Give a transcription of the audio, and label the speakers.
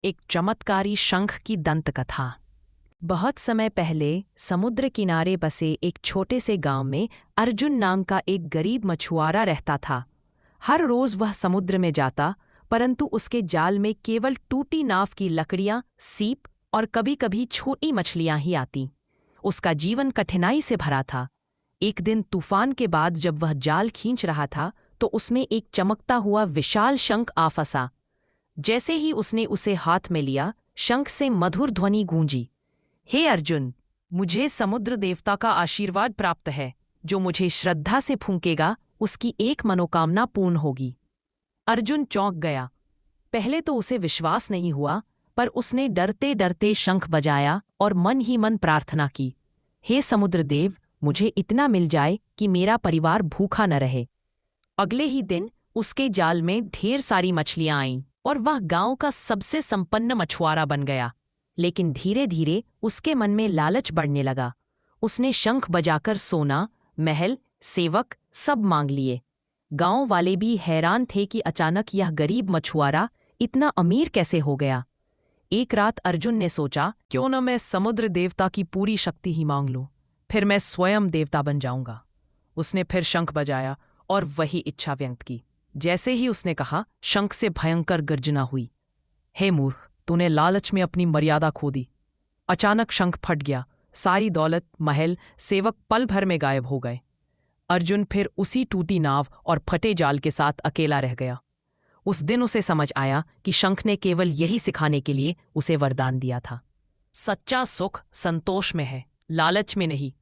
Speaker 1: एक चमत्कारी शंख की दंतकथा। बहुत समय पहले समुद्र किनारे बसे एक छोटे से गांव में अर्जुन नाम का एक गरीब मछुआरा रहता था। हर रोज वह समुद्र में जाता, परंतु उसके जाल में केवल टूटी नाव की लकड़ियां, सीप और कभी-कभी छोटी मछलियां ही आती। उसका जीवन कठिनाई से भरा था। एक दिन तूफान के बाद जब वह जाल खींच रहा था, तो उसमें एक चमकता हुआ विशाल शंख आ फंसा। जैसे ही उसने उसे हाथ में लिया, शंख से मधुर ध्वनि गूंजी, हे अर्जुन, मुझे समुद्र देवता का आशीर्वाद प्राप्त है। जो मुझे श्रद्धा से फूंकेगा, उसकी एक मनोकामना पूर्ण होगी। अर्जुन चौंक गया। पहले तो उसे विश्वास नहीं हुआ, पर उसने डरते डरते शंख बजाया और मन ही मन प्रार्थना की, हे समुद्र देव, मुझे इतना मिल जाए कि मेरा परिवार भूखा न रहे। अगले ही दिन उसके जाल में ढेर सारी मछलियां आईं और वह गांव का सबसे संपन्न मछुआरा बन गया। लेकिन धीरे धीरे उसके मन में लालच बढ़ने लगा। उसने शंख बजाकर सोना, महल, सेवक सब मांग लिए। गांव वाले भी हैरान थे कि अचानक यह गरीब मछुआरा इतना अमीर कैसे हो गया। एक रात अर्जुन ने सोचा, क्यों न मैं समुद्र देवता की पूरी शक्ति ही मांग लूं, फिर मैं स्वयं देवता बन जाऊंगा। उसने फिर शंख बजाया और वही इच्छा व्यक्त की। जैसे ही उसने कहा, शंख से भयंकर गर्जना हुई। हे मूर्ख, तूने लालच में अपनी मर्यादा खो दी। अचानक शंख फट गया। सारी दौलत, महल, सेवक पल भर में गायब हो गए। अर्जुन फिर उसी टूटी नाव और फटे जाल के साथ अकेला रह गया। उस दिन उसे समझ आया कि शंख ने केवल यही सिखाने के लिए उसे वरदान दिया था। सच्चा सुख संतोष में है, लालच में नहीं।